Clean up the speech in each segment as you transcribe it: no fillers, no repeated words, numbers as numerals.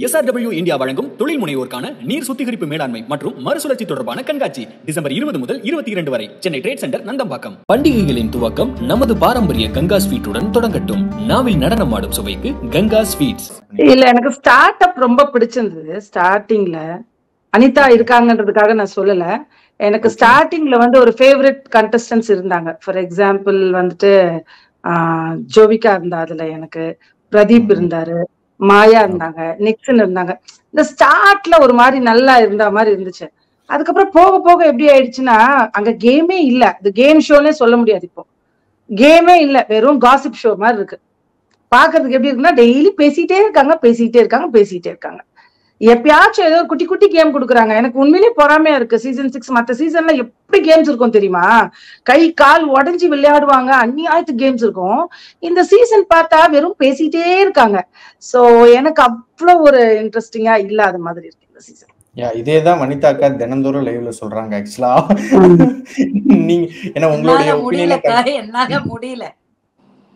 SRW India வழங்கும் தொழில் முனைவோருக்கான நீர் சுத்திகரிப்பு மேலாண்மை மற்றும் மறுசுழற்சி தொடர்பான கண்காட்சி டிசம்பர் 20 முதல் 22 வரை சென்னை ட்ரேட் சென்டர் நந்தம்பாக்கம். பண்டிகைகளின் துவக்கம் நமது பாரம்பரிய கங்கா ஸ்வீட்டுடன் தொடங்கட்டும். நாவில் நடனம் ஆடும் சுவைக்கு கங்கா ஸ்வீட்ஸ். இல்ல, எனக்கு ஸ்டார்ட் அப் ரொம்ப பிடிச்சிருந்தது. ஸ்டார்டிங்ல அனிதா இருக்காங்கன்றதுக்காக நான் சொல்லல. எனக்கு ஸ்டார்டிங்ல வந்து ஒரு ஃபேவரட் கண்டஸ்டன்ஸ் இருந்தாங்க. ஃபார் எக்ஸாம்பிள் வந்துட்டு ஜோவிகா இருந்தா, அதுல எனக்கு பிரதீப் இருந்தாரு, மாயா இருந்தாங்க, நிக்சன் இருந்தாங்க. இந்த ஸ்டார்ட்ல ஒரு மாதிரி நல்லா இருந்த மாதிரி இருந்துச்சு. அதுக்கப்புறம் போக போக எப்படி ஆயிடுச்சுன்னா, அங்க கேமே இல்ல. இது கேம் ஷோன்னே சொல்ல முடியாது. இப்போ கேமே இல்ல, வெறும் காசிப் ஷோ மாதிரி இருக்கு. பாக்குறதுக்கு எப்படி இருக்குன்னா, டெய்லி பேசிட்டே இருக்காங்க. எப்பயாச்சும் ஏதோ குட்டி குட்டி கேம் கொடுக்குறாங்க. எனக்கு உண்மையிலேயே பொறாமையா இருக்கு. சீசன் 6 மத்த சீசன்ல எப்படி கேம்ஸ் இருக்கும் தெரியுமா? கை கால் உடஞ்சி விளையாடுவாங்க, அந்நியாயத்து கேம்ஸ் இருக்கும். இந்த சீசன் பார்த்தா வெறும் பேசிட்டே இருக்காங்க. சோ எனக்கு அவ்வளவு ஒரு இன்ட்ரெஸ்டிங்கா இல்லாத மாதிரி இருக்கு இந்த சீசன். இதேதான் வனிதா அக்கா தினந்தோறும் லைவ்ல சொல்றாங்க. ஆக்சுவலா நீங்க என்ன உங்களுடைய என்னால முடியல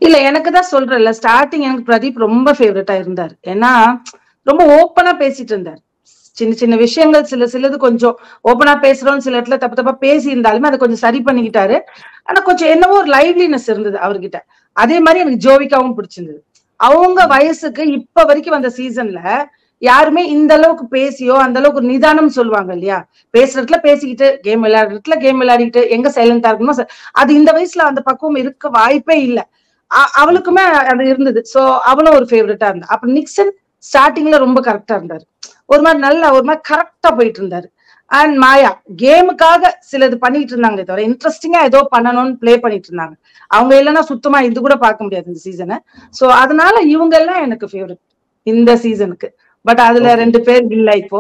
இல்ல, எனக்கு தான் சொல்றேன்ல, ஸ்டார்டிங் எனக்கு பிரதீப் ரொம்ப ஃபேவரட்டா இருந்தார். ஏன்னா ரொம்ப ஓப்பனா பேசிட்டு இருந்தார். சின்ன சின்ன விஷயங்கள் சிலது கொஞ்சம் ஓப்பனா பேசுறோம், சில இடத்துல தப்பு தப்பா பேசி இருந்தாலுமே அதை கொஞ்சம் சரி பண்ணிக்கிட்டாரு. ஆனா கொஞ்சம் என்னவோ ஒரு லைவ்லினஸ் இருந்தது அவர்கிட்ட. அதே மாதிரி எனக்கு ஜோவிகாவும் பிடிச்சிருந்தது. அவங்க வயசுக்கு இப்ப வரைக்கும் வந்த சீசன்ல யாருமே இந்த அளவுக்கு பேசியோ அந்த அளவுக்கு ஒரு நிதானம் சொல்லுவாங்க இல்லையா, பேசுறதுல பேசிக்கிட்டு கேம் விளையாடுறதுல கேம் விளையாடிக்கிட்டு எங்க சைலண்டா இருக்கணுமோ அது இந்த வயசுல அந்த பக்குவம் இருக்க வாய்ப்பே இல்லை. அவளுக்குமே அது இருந்தது. சோ அவளும் ஒரு ஃபேவரட்டா இருந்தா. அப்ப நிக்சன் ஸ்டார்டிங்ல ரொம்ப கரெக்டா இருந்தாரு. ஒரு மாதிரி நல்லா ஒரு மாதிரி கரெக்டா போயிட்டு இருந்தாரு. அண்ட் மாயா கேமுக்காக சிலது பண்ணிட்டு இருந்தாங்களே தவிர இன்ட்ரெஸ்டிங்கா ஏதோ பண்ணணும்னு பிளே பண்ணிட்டு இருந்தாங்க. அவங்க இல்லைன்னா சுத்தமா இது கூட பார்க்க முடியாது இந்த சீசனை. சோ அதனால இவங்க எல்லாம் எனக்கு ஃபேவரட் இந்த சீசனுக்கு. பட் அதுல 2 பேர் இல்ல இப்போ.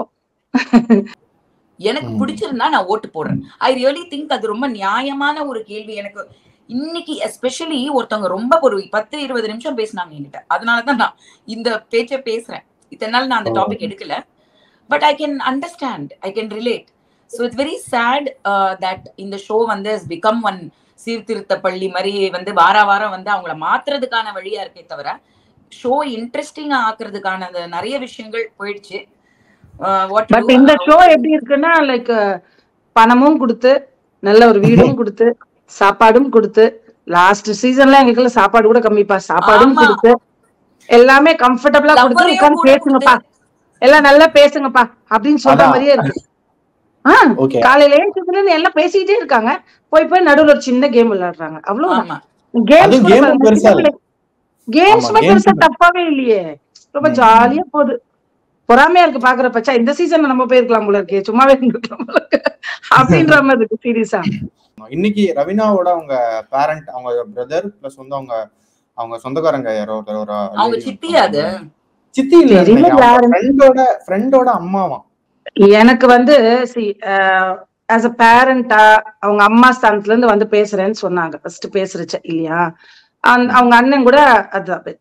எனக்கு பிடிச்சிருந்தா நான் ஓட்டு போடுறேன். ஐ ரியலி திங்க் அது ரொம்ப நியாயமான ஒரு கேள்வி. எனக்கு இன்னைக்கு எஸ்பெஷலி ஒருத்தவங்க ரொம்ப ஒரு 10-20 நிமிஷம் பேசினாங்க என்கிட்ட. அதனாலதான் நான் இந்த பேச்ச பேசுறேன். இத்தனை நாள் நான் அந்த டாபிக் எடுக்கல. But I can understand, I can relate. So it's very sad that இந்த ஷோ வந்து ஹஸ் பிகம் ஒன் சீர்திருத்த பள்ளி மாதிரி வந்து வாரம் வந்து அவங்கள மாத்துறதுக்கான வழியா இருக்கே தவிர ஷோ இன்ட்ரெஸ்டிங்கா ஆக்குறதுக்கான அந்த நிறைய விஷயங்கள் போயிடுச்சு. பட் இந்த ஷோ எப்படி இருக்குன்னா, லைக் பணமும் கொடுத்து நல்ல ஒரு வீடும் கொடுத்து சாப்பாடும் கொடுத்து, லாஸ்ட் சீசன்ல எங்களுக்கு சாப்பாடு கூட கம்மிப்பா, சாப்பாடும் கொடுத்து எல்லாமே கம்ஃபர்டபுளா கொடுத்து உட்கார்ந்து பேசுங்கப்பா, எல்லாம் நல்லா பேசுங்கப்பா அப்படின்னு சொல்ற மாதிரியே இருக்கு. காலையில ஏழுல எல்லாம் பேசிக்கிட்டே இருக்காங்க, போய் நடுவில் ஒரு சின்ன கேம் விளையாடுறாங்க, அவ்வளவுதான். கேம்ஸ்மே பெருசா தப்பாவே இல்லையே, ரொம்ப ஜாலியா போகுது. பொறாமையா இருக்கு பாக்குறப்பச்சா, இந்த சீசன்ல நம்ம போயிருக்கலாம் போல இருக்கே, சும்மாவே இருந்துக்கலாம் போல இருக்கு அப்படின்ற மாதிரி இருக்கு சீரியஸா. இன்னைக்கு ரவீனாவோட அவங்க பேரண்ட், அவங்க பிரதர் பிளஸ் வந்து அவங்க சொந்தக்காரங்க யாரோ அவங்க சித்தி, அது சித்தி இல்ல, ஃப்ரெண்டோட அம்மாவா. எனக்கு வந்து ஆஸ் அ பேரண்டா அவங்க அம்மா ஸ்தானத்துல இருந்து வந்து பேசுறேன்னு சொன்னாங்க ஃபர்ஸ்ட் பேசுறச்ச இல்லையா. அவங்க அண்ணன் கூட அதுதான்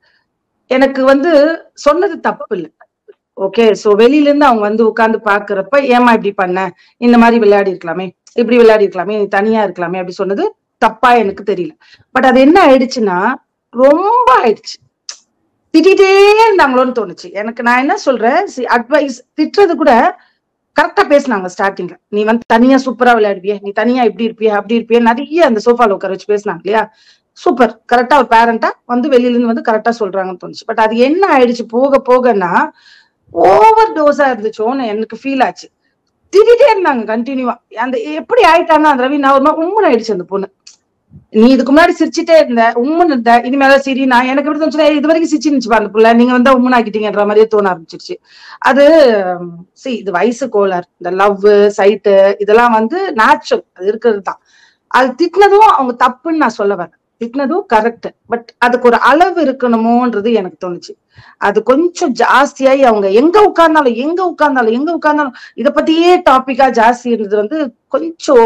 எனக்கு வந்து சொன்னது தப்பு இல்லை. ஓகே, சோ வெளியில இருந்து அவங்க வந்து உட்கார்ந்து பாக்குறப்ப ஏமா இப்படி பண்ண, இந்த மாதிரி விளையாடி இருக்கலாமே, இப்படி விளையாடி இருக்கலாமே, நீ தனியா இருக்கலாமே அப்படி சொன்னது தப்பா எனக்கு தெரியல. பட் அது என்ன ஆயிடுச்சுன்னா ரொம்ப ஆயிடுச்சு, திட்டிகிட்டே இருந்தாங்களோன்னு தோணுச்சு எனக்கு. நான் என்ன சொல்றேன், அட்வைஸ் திட்டுறது கூட கரெக்டா பேசினாங்க ஸ்டார்டிங்ல. நீ வந்து தனியா சூப்பரா விளையாடுவிய, நீ தனியா இப்படி இருப்பியா அப்படி இருப்பிய, நிறைய அந்த சோஃபால உட்கார வச்சு பேசினாங்க இல்லையா. சூப்பர், கரெக்டா ஒரு பேரண்டா வந்து வெளியில இருந்து வந்து கரெக்டா சொல்றாங்கன்னு தோணுச்சு. பட் அது என்ன ஆயிடுச்சு போக போகன்னா ஓவர் டோஸா இருந்துச்சோன்னு எனக்கு ஃபீல் ஆச்சு. திட்டிகிட்டே இருந்தாங்க கண்டினியூவா. அந்த எப்படி ஆயிட்டாங்கன்னா அந்த ரவி நான் ஒரு உம்முன்னு ஆயிடுச்சு அந்த பொண்ணு. நீ இதுக்கு முன்னாடி சிரிச்சுட்டே இருந்த, உம்முன்னு இருந்த, இனிமேல சரி நான் எனக்கு எப்படி தோணுச்சுன்னா இது வரைக்கும் சிரிச்சுன்னு பாருங்க புள்ள, நீங்க வந்து உம்முன்னு ஆக்கிட்டீங்கன்ற மாதிரியே தோண ஆரம்பிச்சிருச்சு. அது இது வயசு கோளாறு, இந்த லவ் சைட்டு இதெல்லாம் வந்து நேச்சுரல், அது இருக்கிறது தான். அது திட்டினதும் அவங்க தப்புன்னு நான் சொல்ல வரேன், திட்டினதும் கரெக்ட். பட் அதுக்கு ஒரு அளவு இருக்கணுமோன்றது எனக்கு தோணுச்சு. அது கொஞ்சம் ஜாஸ்தியாயி அவங்க எங்க உட்கார்ந்தாலும் இத பத்தியே டாபிக்கா ஜாஸ்தி இருந்தது வந்து கொஞ்சம்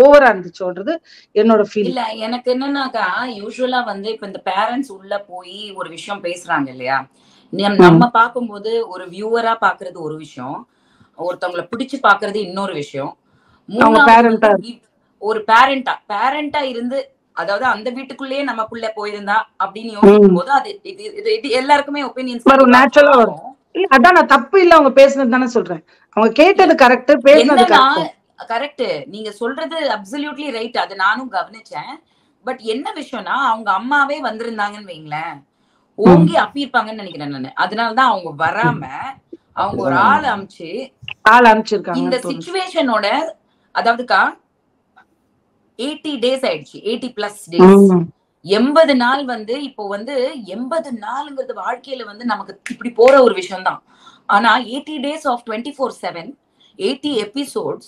ஓவரா இருந்துச்சோன்றது என்னோட ஃபீல். இல்ல, எனக்கு என்னன்னாக்கா யூசுவலா வந்து இப்ப இந்த பேரண்ட்ஸ் உள்ள போய் ஒரு விஷயம் பேசுறாங்க இல்லையா, நம்ம பார்க்கும்போது ஒரு வியூவரா பாக்குறது ஒரு விஷயம், ஒருத்தவங்களை பிடிச்சு பாக்குறது இன்னொரு விஷயம், ஒரு பேரண்டா இருந்து, அதாவது அந்த வீட்டுக்குள்ளேயே நம்ம புள்ள போயிருந்தா அப்படின்னு யோசிக்கும் போது அது எல்லாருக்குமே ஒப்பீனியன்ஸ் வரும். இல்ல அதான் நான் தப்பு இல்ல அவங்க பேசுனது தானே சொல்றேன். அவங்க கேட்டது கரெக்ட், பேசுனது என்னன்னா கரெக்ட். கரெக்ட், நீங்க சொல்றது அப்சல்யூட்லி ரைட், அது நானும் கவனிச்சேன். பட் என்ன விஷயம்னா அவங்க அம்மாவே வந்திருந்தாங்கன்னு வைங்களேன், ஓங்கி அப்பியிருப்பாங்கன்னு நினைக்கிறேன் நானு. அதனாலதான் அவங்க வராம அவங்க ஒரு ஆள் அமிச்சு ஆள் அனுப்பிச்சிருக்காங்க இந்த சிச்சுவேஷனோட, அதாவதுக்கா 80 days ஆயிடுச்சு, 80+ days, 80 நாள் வந்து இப்போ வந்து 80 நாளுங்கிறது வாழ்க்கையில வந்து நமக்கு இப்படி போற ஒரு விஷயம் தான். ஆனா 80 days of 24/7, 80 episodes,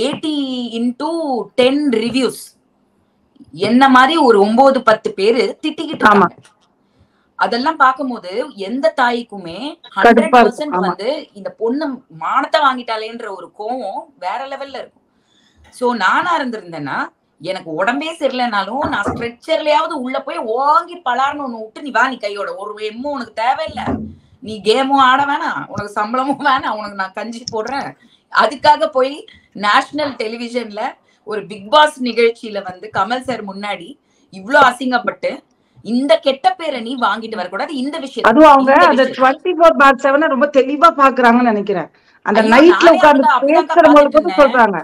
80 into 10 reviews, என்ன மாதிரி ஒரு 9-10 பேரு திட்டிக்கிட்டு இருக்காங்க. அதெல்லாம் பார்க்கும்போது எந்த தாய்க்குமே 100% வந்து இந்த பொண்ணு மானத்தை வாங்கிட்டாலேன்ற ஒரு கோவம் வேற லெவல்ல இருக்கும். சோ நானா இருந்திருந்தேன்னா, எனக்கு உடம்பே சரியில்லைனாலும் நான் ஸ்ட்ரெச்சர்லயாவது உள்ள போய் ஓங்கி பலார்னு ஒண்ணு விட்டு, நீ வா, நீ கையோட ஒரு எம்மும் உனக்கு தேவையில்லை, நீ கேமும் ஆட வேணாம், உனக்கு சம்பளமும் வேணாம், உனக்கு நான் கஞ்சி போடுறேன், அதுக்காக போய் நேஷனல் டெலிவிஷன்ல ஒரு பிக் பாஸ் நிகழ்ச்சியில வந்து கமல் சார் முன்னாடி இவ்ளோ அசிங்கப்பட்டு இந்த கெட்ட பேரை நீ வாங்கிட்டு வரக்கூடாது. இந்த விஷயம் அதுவும் அவங்க அந்த 24/7 ரொம்ப தெளிவா பாக்குறாங்கன்னு நினைக்கிறேன். அந்த நைட்ல உட்கார்ந்து பேசுறவங்களுக்கு கூட சொல்றாங்க.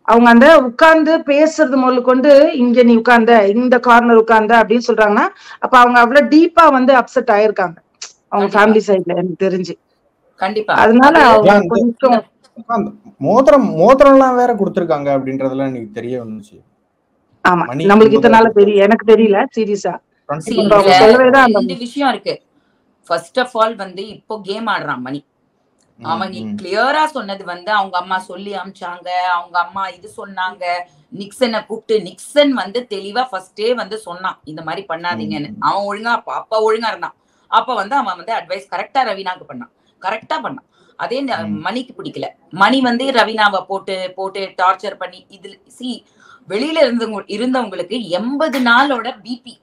அவங்க அந்த உட்கார்ந்து பேசுறது முதல்ல கொண்டு, இங்க நீ உட்கார்ந்த, இந்த கார்னர் உட்கார்ந்த அப்படின்னு சொல்றாங்கன்னா, அப்ப அவங்க அவ்வளவு டீப்பா வந்து அப்செட் ஆயிருக்காங்க அவங்க ஃபேமிலி சைட்ல, எனக்கு தெரிஞ்சு. கண்டிப்பா அதனால அவங்க கொஞ்சம் மோதிரம் எல்லாம் வேற கொடுத்திருக்காங்க அப்படின்றதெல்லாம் எனக்கு தெரிய வந்துச்சு. ஆமா, நம்மளுக்கு இத்தனால தெரியும், எனக்கு தெரியல சீரியஸா. ரெண்டு விஷயம் இருக்கு. ஃபர்ஸ்ட் ஆஃப் ஆல் வந்து இப்போ கேம் ஆடுறான் மணி. அவன் கிளியரா சொன்னது வந்து அவங்க அம்மா சொல்லி அமிச்சாங்க, அவங்க அம்மா இது சொன்னாங்க, நிக்சனை கூப்பிட்டு நிக்சன் வந்து தெளிவா ஃபர்ஸ்டே வந்து சொன்னான் இந்த மாதிரி பண்ணாதீங்கன்னு. அவன் ஒழுங்கா அப்ப ஒழுங்கா இருந்தான். அப்ப வந்து அவன் வந்து அட்வைஸ் கரெக்டா ரவீனாக்கு பண்ணான், கரெக்டா பண்ணான். அதே மணிக்கு பிடிக்கல. மணி வந்து ரவீனாவை போட்டு போட்டு டார்ச்சர் பண்ணி இது வெளியில இருந்தவங்களுக்கு 80 நாளோட பிபி,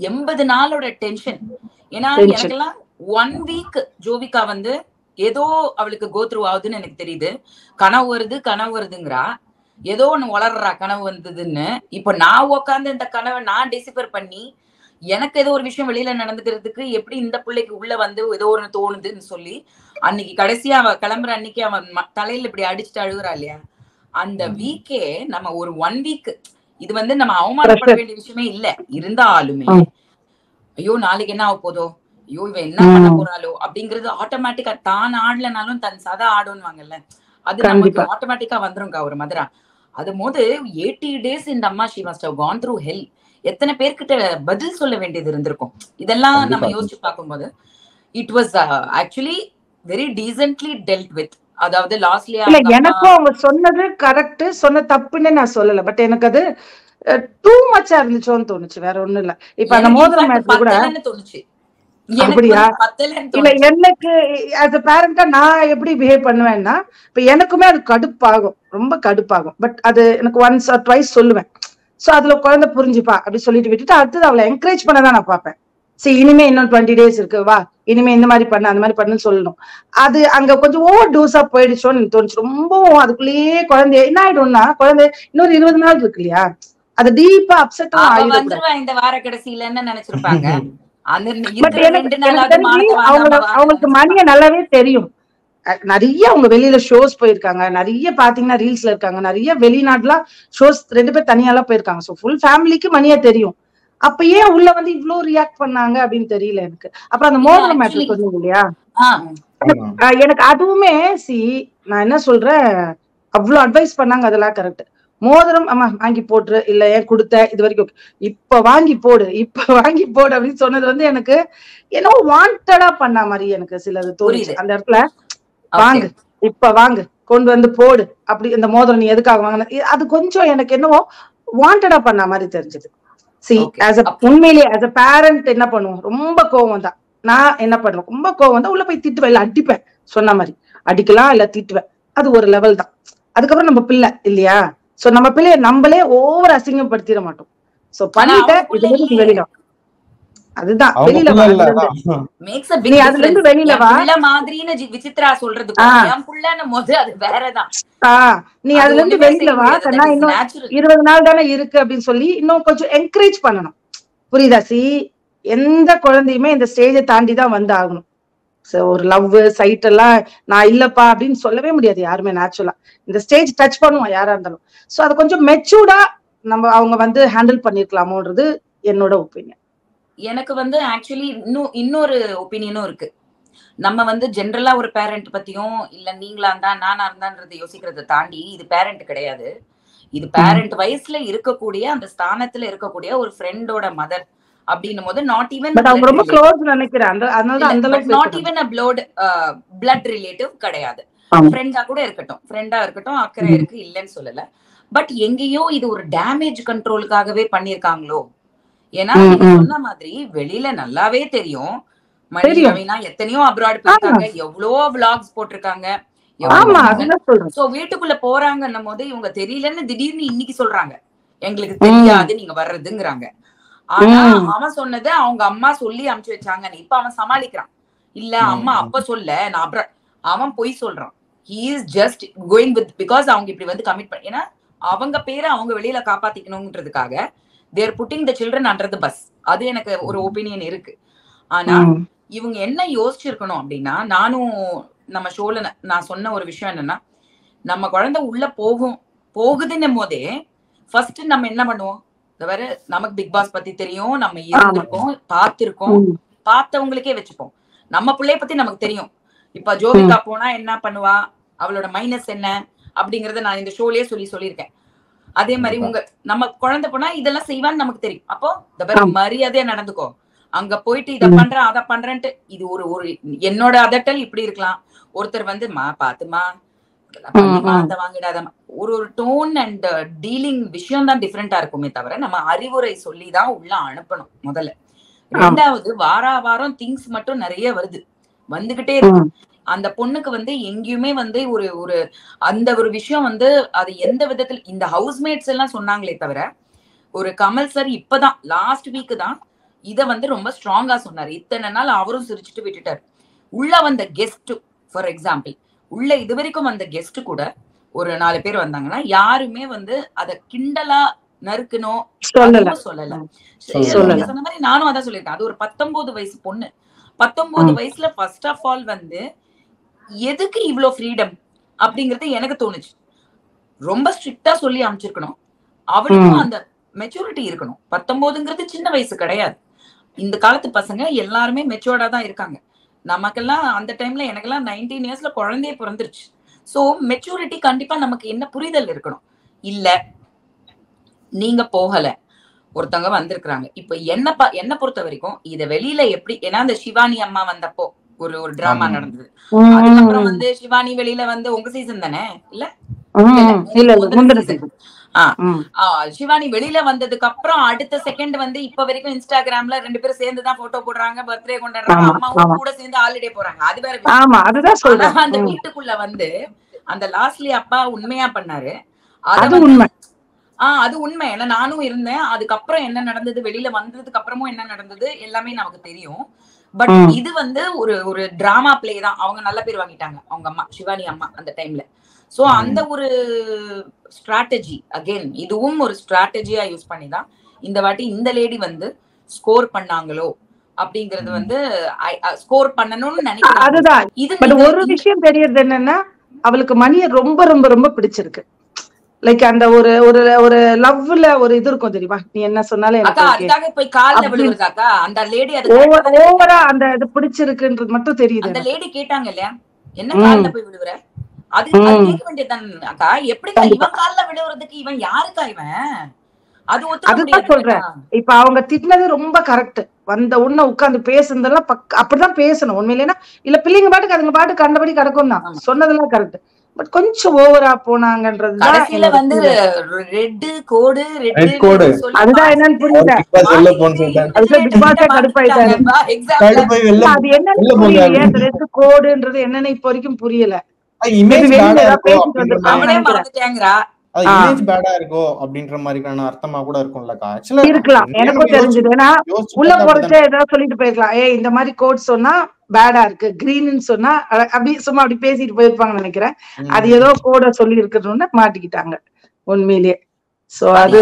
80 நாளோட டென்ஷன். ஏன்னா எனக்கெல்லாம் 1 வீக் ஜோவிகா வந்து ஏதோ அவளுக்கு கோத்ரூ ஆகுதுன்னு எனக்கு தெரியுது. கனவு வருதுங்கிறா, ஏதோ ஒண்ணு வளர்றா கனவு வந்ததுன்னு. இப்ப நான் உட்காந்து இந்த கனவை நான் டிசிஃபர் பண்ணி, எனக்கு ஏதோ ஒரு விஷயம் வெளியில நடந்துக்கிறதுக்கு எப்படி இந்த பிள்ளைக்கு உள்ள வந்து ஏதோ ஒண்ணு தோணுதுன்னு சொல்லி, அன்னைக்கு கடைசியா அவ கிளம்புற அன்னைக்கு அவன் தலையில இப்படி அடிச்சுட்டு அழுகுறா இல்லையா, அந்த வீக்கே நம்ம ஒரு 1 வீக் இது வந்து நம்ம அவமானப்பட வேண்டிய விஷயமே இல்ல. இருந்தாலுமே ஐயோ நாளைக்கு என்ன ஆக போதோ, ஐயோ இவ என்ன பண்ண போறாளோ அப்படிங்கறது ஆட்டோமேட்டிக்கா தான் ஆடலனாலும் தன் சதா ஆடுவாங்கல்ல, அது நமக்கு ஆட்டோமேட்டிக்கா வந்துருங்க ஒரு மதுரா. அது போது 80 days இந்த அம்மா she must have gone through hell. எத்தனை பேர்கிட்ட பதில் சொல்ல வேண்டியது இருந்திருக்கும். இதெல்லாம் நம்ம யோசிச்சு பார்க்கும்போது it was actually very decently dealt with. அதாவது லாஸ்ட்லியா எனக்கும் அவங்க சொன்னது கரெக்ட், சொன்ன தப்புன்னு நான் சொல்லல. பட் எனக்கு அது டூ மச்சா இருந்துச்சோன்னு தோணுச்சு, வேற ஒண்ணும் இல்ல. இப்ப அந்த மோதிரம் மேட்ச் கூட தோணுச்சு. அப்படியா? இல்ல எனக்கு ஆஸ் a பேரண்டா நான் எப்படி பிஹேவ் பண்ணுவேன்னா, இப்ப எனக்குமே அது கடுப்பாகும், ரொம்ப கடுப்பாகும். பட் அது எனக்கு ஒன்ஸ் ஆர் ட்வைஸ் சொல்லுவேன். சோ அதுல குழந்தை புரிஞ்சுப்பா அப்படி சொல்லிட்டு விட்டுட்டு அடுத்தது அவளை என்கரேஜ் பண்ணதான் நான் பார்ப்பேன். சரி இனிமே இன்னும் 20 days இருக்கு, வா இனிமே இந்த மாதிரி பண்ண அந்த மாதிரி பண்ணுன்னு சொல்லணும். அது அங்க கொஞ்சம் ஓவர் டோஸா போயிடுச்சோன்னு எனக்கு தோணுச்சு. ரொம்பவும் அதுக்குள்ளேயே குழந்தை என்ன ஆயிடும்னா, குழந்தை இன்னொரு 20 நாள் இருக்கு இல்லையா, அது டீப்பா அப்செட் ஆயிடும் இந்த வார கடைசியிலன்னு நினைச்சிருப்பாங்க. அவங்களுக்கு மணிய நல்லாவே தெரியும். நிறைய அவங்க வெளியில ஷோஸ் போயிருக்காங்க, நிறைய பாத்தீங்கன்னா ரீல்ஸ்ல இருக்காங்க, நிறைய வெளிநாட்டுல ஷோஸ் 2 பேர் தனியாலாம் போயிருக்காங்க. சோ ஃபுல் ஃபேமிலிக்கு மணியா தெரியும். அப்ப ஏன் உள்ள வந்து இவ்ளோ ரியாக்ட் பண்ணாங்க அப்படின்னு தெரியல எனக்கு. அப்புறம் அந்த மோதிரம் மேட்டர் சொன்னீங்க இல்லையா, எனக்கு அதுவுமே நான் என்ன சொல்றேன், அவ்வளவு அட்வைஸ் பண்ணாங்க, அதெல்லாம் கரெக்ட். மோதிரம் ஆமா வாங்கி போட்டுரு, இல்ல ஏன் கொடுத்த இது வரைக்கும், இப்ப வாங்கி போடு அப்படின்னு சொன்னது வந்து எனக்கு என்னவோ வாண்டடா பண்ண மாதிரி எனக்கு சிலது தோணுச்சு. அந்த இடத்துல வாங்கு, இப்ப வாங்கு, கொண்டு வந்து போடு, அப்படி இந்த மோதிரம் நீ எதுக்காக வாங்கின, அது கொஞ்சம் எனக்கு என்னவோ வாண்டடா பண்ண மாதிரி தெரிஞ்சது. உண்மையிலேயே as a parent என்ன பண்ணுவோம், ரொம்ப கோவம் தான். நான் என்ன பண்ணுவேன், ரொம்ப கோவம் தான், உள்ள போய் திட்டுவேன், இல்ல அடிப்பேன், சொன்ன மாதிரி அடிக்கலாம் இல்ல திட்டுவேன், அது ஒரு லெவல் தான். அதுக்கப்புறம் நம்ம பிள்ளை இல்லையா, சோ நம்ம பிள்ளைய நம்மளே ஓவர் அசிங்கப்படுத்திட மாட்டோம். சோ பண்ணிட்ட இதுல இருந்து வெளியில, அதுதான் வெளியில நீ அதுல இருந்து வெளியில வா மாதிரின்னு விசித்ரா சொல்றதுக்கு என் புள்ளன்னு போது அது வேறதான். நீ அதுல இருந்து வெளியில வா, இன்னும் 20 நாள் தானே இருக்கு அப்படின்னு சொல்லி இன்னும் கொஞ்சம் என்கரேஜ் பண்ணணும். புரியுதா? எந்த குழந்தையுமே இந்த ஸ்டேஜை தாண்டி தான் வந்து ஆகணும். ஒரு லவ் சைட் எல்லாம் நான் இல்லப்பா அப்படின்னு சொல்லவே முடியாது யாருமே நேச்சுரலா. இந்த ஸ்டேஜ் டச் பண்ணுவோம் யாரா இருந்தாலும். சோ அது கொஞ்சம் மெச்சூர்டா நம்ம அவங்க வந்து ஹேண்டில் பண்ணிருக்கலாமோன்றது என்னோட ஒப்பீனியன். எனக்கு வந்து ஆக்சுவலி இன்னொரு ஒப்பீனியனும் இருக்கு. நம்ம வந்து ஜென்ரலா ஒரு பேரண்ட் பத்தியும் இல்ல நீங்களா இருந்தா நானா இருந்தான்றது யோசிக்கிறத தாண்டி இது பேரண்ட் கிடையாது. இது பேரண்ட் வயசுல இருக்கக்கூடிய அந்த ஸ்தானத்துல இருக்கக்கூடிய ஒரு ஃப்ரெண்டோட மதர் அப்படின்னும் போது நாட் ஈவன் அவங்க ரொம்ப க்ளோஸ் நினைக்கிறேன். அதனால அந்த அளவுக்கு நாட் ஈவன் பிளட் ரிலேட்டிவ் கிடையாது. ஃப்ரெண்டா கூட இருக்கட்டும், ஃப்ரெண்டா இருக்கட்டும், அக்கறை இருக்கு இல்லைன்னு சொல்லல. பட் எங்கேயோ இது ஒரு டேமேஜ் கண்ட்ரோலுக்காகவே பண்ணிருக்காங்களோ. ஏன்னா நீங்க சொன்ன மாதிரி வெளியில நல்லாவே தெரியும் மணி ரவினா எத்தனையோ அப்ராட் போயிருக்காங்க, எவ்வளவோ விளாக்ஸ் போட்டிருக்காங்க. சோ வீட்டுக்குள்ள போறாங்கன்னும் போது இவங்க தெரியலன்னு திடீர்னு இன்னைக்கு சொல்றாங்க எங்களுக்கு தெரியாது நீங்க வர்றதுங்கிறாங்க. ஆனா அவன் சொன்னது அவங்க அம்மா சொல்லி அனுப்பிச்சு வச்சாங்கன்னு இப்ப அவன் சமாளிக்கிறான். இல்ல அம்மா அப்ப சொல்ல நான் அப்புறம் அவன் பொய் சொல்றான். he is just going with because அவங்க இப்படி வந்து கமிட் பண்ண ஏன்னா அவங்க பேரை அவங்க வெளியில காப்பாத்திக்கணும்ன்றதுக்காக they are putting the children under the bus. அது எனக்கு ஒரு ஒப்பீனியன் இருக்கு. ஆனா இவங்க என்ன யோசிச்சிருக்கணும் அப்படின்னா, நானும் நம்ம ஷோல நான் சொன்ன ஒரு விஷயம் என்னன்னா, நம்ம குழந்தை உள்ள போகுதுன்னும் போதே ஃபர்ஸ்ட் நம்ம என்ன பண்ணுவோம், தவிர நமக்கு பிக் பாஸ் பத்தி தெரியும், நம்ம இருந்திருக்கோம், பார்த்திருக்கோம், பார்த்தவங்களுக்கே வச்சுப்போம். நம்ம பிள்ளைய பத்தி நமக்கு தெரியும். இப்ப ஜோவிகா போனா என்ன பண்ணுவா, அவளோட மைனஸ் என்ன அப்படிங்கறத நான் இந்த ஷோலயே சொல்லியிருக்கேன். அதே மாதிரி நம்ம குழந்தை போனா இதெல்லாம் செய்வான்னு நமக்கு தெரியும். அப்போ மரியாதையா நடந்துக்கோ, அங்க போயிட்டு இத பண்றேன் அத பண்றேன்ட்டு இது ஒரு என்னோட அதட்டல் இப்படி இருக்கலாம். ஒருத்தர் வந்து பாத்துமா வாங்கிடாதமா ஒரு டோன் அண்ட் டீலிங் விஷயம் தான் டிஃபரெண்டா இருக்குமே தவிர நம்ம அறிவுரை சொல்லிதான் உள்ள அனுப்பணும் முதல்ல. ரெண்டாவது வாரம் திங்ஸ் மட்டும் நிறைய வந்துகிட்டே இருக்கு. அந்த பொண்ணுக்கு வந்து எங்கேயுமே வந்து ஒரு அந்த ஒரு விஷயம் வந்து அது எந்த விதத்துல இந்த ஹவுஸ்மேட்ஸ் எல்லாம் சொன்னாங்களே தவிர ஒரு கமல் சார் இப்பதான் லாஸ்ட் வீக் தான் இத வந்து ரொம்ப ஸ்ட்ராங்கா சொன்னாரு. இத்தனை நாள் அவரும் சிரிச்சுட்டு விட்டுட்டாரு. உள்ள வந்த கெஸ்ட் ஃபார் எக்ஸாம்பிள் உள்ள இது வரைக்கும் வந்த கெஸ்ட் கூட ஒரு 4 பேர் வந்தாங்கன்னா யாருமே வந்து அத கிண்டலா நறுக்கணும் சொல்லல. சொன்ன மாதிரி நானும் அதான் சொல்லியிருக்கேன். அது ஒரு 19 வயசு பொண்ணு. 19 வயசுல ஃபர்ஸ்ட் ஆஃப் ஆல் வந்து எதுக்கு இவ்வளவு ஃப்ரீடம் அப்படிங்கறது எனக்கு தோணுச்சு. ரொம்ப ஸ்ட்ரிக்டா சொல்லி அமைச்சிருக்கணும். அவளுக்கும் அந்த மெச்சூரிட்டி இருக்கணும். 19ங்கிறது சின்ன வயசு கிடையாது. இந்த காலத்து பசங்க எல்லாருமே மெச்சூர்டா தான் இருக்காங்க. நமக்கெல்லாம் அந்த டைம்ல எனக்கெல்லாம் 19 இயர்ஸ்ல குழந்தையே பிறந்துருச்சு. சோ மெச்சூரிட்டி கண்டிப்பா நமக்கு என்ன புரிதல் இருக்கணும். இல்ல நீங்க போகல, ஒருத்தவங்க வந்திருக்கிறாங்க. இப்ப என்ன பொறுத்த வரைக்கும் இத வெளியில எப்படி, ஏன்னா அந்த சிவானி அம்மா வந்தப்போ ஒரு டிராமா நடந்தது. அதுக்கப்புறம் வந்து சிவானி வெளியில வந்து உங்க சீசன் தானே இல்ல சிவானி வெளியில வந்ததுக்கு அப்புறம் அடுத்த செகண்ட் வந்து இப்ப வரைக்கும் இன்ஸ்டாகிராம்ல 2 பேரும் சேர்ந்துதான் போட்டோ போடுறாங்க, பர்த்டே கொண்டாடுறாங்க, அம்மாவும் கூட சேர்ந்து ஹாலிடே போறாங்க. அது வேற. அந்த வீட்டுக்குள்ள வந்து அந்த லாஸ்ட்லி அப்பா உண்மையா பண்ணாரு. அது உண்மை. ஏன்னா நானும் இருந்தேன். அதுக்கப்புறம் என்ன நடந்தது, வெளியில வந்ததுக்கு அப்புறமும் என்ன நடந்தது எல்லாமே நமக்கு தெரியும். பட் இது வந்து ஒரு டிராமா பிளே தான். அவங்க நல்ல பேர் வாங்கிட்டாங்க அவங்க அம்மா சிவானி அம்மா அந்த டைம்ல. சோ அந்த ஒரு ஸ்ட்ராட்டஜி அகைன் இதுவும் ஒரு ஸ்ட்ராட்டஜியா யூஸ் பண்ணிதான் இந்த வாட்டி இந்த லேடி வந்து ஸ்கோர் பண்ணாங்களோ அப்படிங்கறது வந்து ஸ்கோர் பண்ணணும்னு நினைக்கிறேன். அதுதான் இது. ஒரு விஷயம் தெரியறது என்னன்னா அவளுக்கு மணியை ரொம்ப ரொம்ப ரொம்ப பிடிச்சிருக்கு. லைக் அந்த ஒரு லவ்ல ஒரு இது இருக்கும் தெரியுமா, நீ என்ன சொன்னாலும் ஓவரா அந்த இது பிடிச்சிருக்குன்றது மட்டும் தெரியுது. அந்த லேடி கேட்டாங்க இல்லையா என்ன கால்ல போய் விழுவுற, அது கேட்க வேண்டியதுதான் அக்கா. எப்படிக்கா இவன் கால்ல விழுவுறதுக்கு இவன் யாருக்கா இவன், அதுதான் சொல்றேன். இப்ப அவங்க திட்டினது ரொம்ப கரெக்ட். வந்த உடனே உட்கார்ந்து பேசுனதெல்லாம் அப்படிதான் பேசணும் உண்மையிலேனா. இல்ல பிள்ளைங்க பாட்டுக்கு அதுங்க பாட்டு கண்டபடி கிடக்கும் தான் சொன்னதெல்லாம் கரெக்ட். பட் கொஞ்சம் ஓவரா போனாங்கன்றது கடைசில வந்து ரெட் கோடு அதுதான் என்னன்னு புரியல. பிக் பாஸே கடுப்பாயிட்டாரு. அது என்னன்னு புரியலையே, அந்த ரெட் கோடுன்றது என்னன்னு இப்ப வரைக்கும் புரியல. இமேஜ் பேடா இருக்கோ அப்படின்ற மாதிரியான அர்த்தமா கூட இருக்கும்லக்கா. இருக்கலாம், எனக்கும் தெரிஞ்சது. ஏன்னா உள்ள போறதே ஏதாவது சொல்லிட்டு போயிருக்கலாம். இந்த மாதிரி கோட் சொன்னா பேடா இருக்கு, கிரீன்னு சொன்னா அப்படி சும்மா அப்படி பேசிட்டு போயிருப்பாங்கன்னு நினைக்கிறேன். அது ஏதோ கோட சொல்லி இருக்கிறது மாட்டிக்கிட்டாங்க உண்மையிலேயே. சோ அது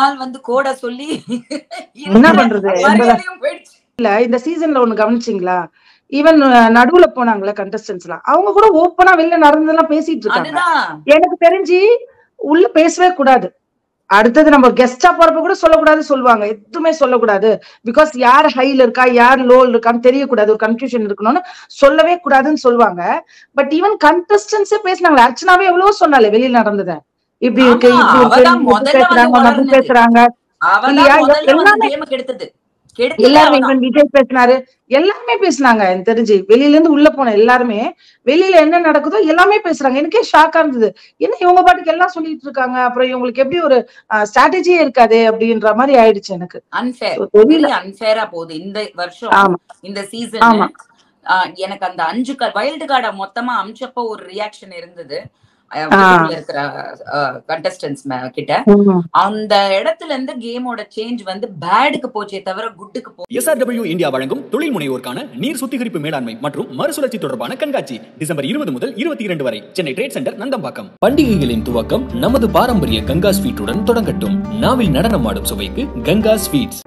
நாள் வந்து கோட சொல்லி என்ன பண்றது இல்ல. இந்த சீசன்ல ஒண்ணு கவனிச்சிங்களா, ஈவன் நடுவுல போனாங்களே கண்டஸ்டன்ஸ் எல்லாம், அவங்க கூட ஓப்பனா வெளில நடந்ததெல்லாம் பேசிட்டு இருக்காங்க. எனக்கு தெரிஞ்சு உள்ள பேசவே கூடாது. அடுத்தது நம்ம கெஸ்டா போறப்ப கூட சொல்லக்கூடாது சொல்லுவாங்க, எதுவுமே சொல்லக்கூடாது. பிகாஸ் யார் ஹைல இருக்கா யார் லோல இருக்கான்னு தெரியக்கூடாது, ஒரு கன்ஃபியூஷன் இருக்கணும்னு சொல்லவே கூடாதுன்னு சொல்லுவாங்க. பட் ஈவன் கண்டஸ்டன்ஸே பேசினாங்களே, அர்ச்சனாவே எவ்வளவோ சொன்னாலே வெளியில நடந்தத, இப்படி இருக்கு பேசுறாங்க பேசுறாங்க இல்லையா, எல்லாருமே ஈவன் விஜய் பேசினாரு, எல்லாருமே பேசினாங்க. எனக்கு தெரிஞ்சு வெளியில இருந்து உள்ள போன எல்லாருமே வெளியில என்ன நடக்குதோ எல்லாமே பேசுறாங்க. எனக்கே ஷாக்கா இருந்தது, என்ன இவங்க பாட்டுக்கு எல்லாம் சொல்லிட்டு இருக்காங்க, அப்புறம் இவங்களுக்கு எப்படி ஒரு ஸ்ட்ராட்டஜியே இருக்காது அப்படின்ற மாதிரி ஆயிடுச்சு எனக்கு. அன்ஃபேரா போகுது இந்த வருஷம், இந்த சீசன். எனக்கு அந்த 5 வைல்டு கார்டை மொத்தமா அமிச்சப்போ ஒரு ரியாக்ஷன் இருந்தது இருக்கிற கண்டஸ்டன்ஸ் கிட்ட. அந்த இடத்துல இருந்து கேமோட சேஞ்ச் வந்து பேடுக்கு போச்சே தவிர குட்டுக்கு போ. SRW இந்தியா வழங்கும் தொழில் முனைவோருக்கான நீர் சுத்திகரிப்பு மேலாண்மை மற்றும் மறுசுழற்சி தொடர்பான கண்காட்சி டிசம்பர் 20 முதல் 22 வரை சென்னை ட்ரேட் சென்டர் நந்தம்பாக்கம். பண்டிகைகளின் துவக்கம் நமது பாரம்பரிய கங்கா ஸ்வீட்டுடன் தொடங்கட்டும். நாவில் நடனமாடும் சுவைக்கு கங்கா ஸ்வீட்ஸ்.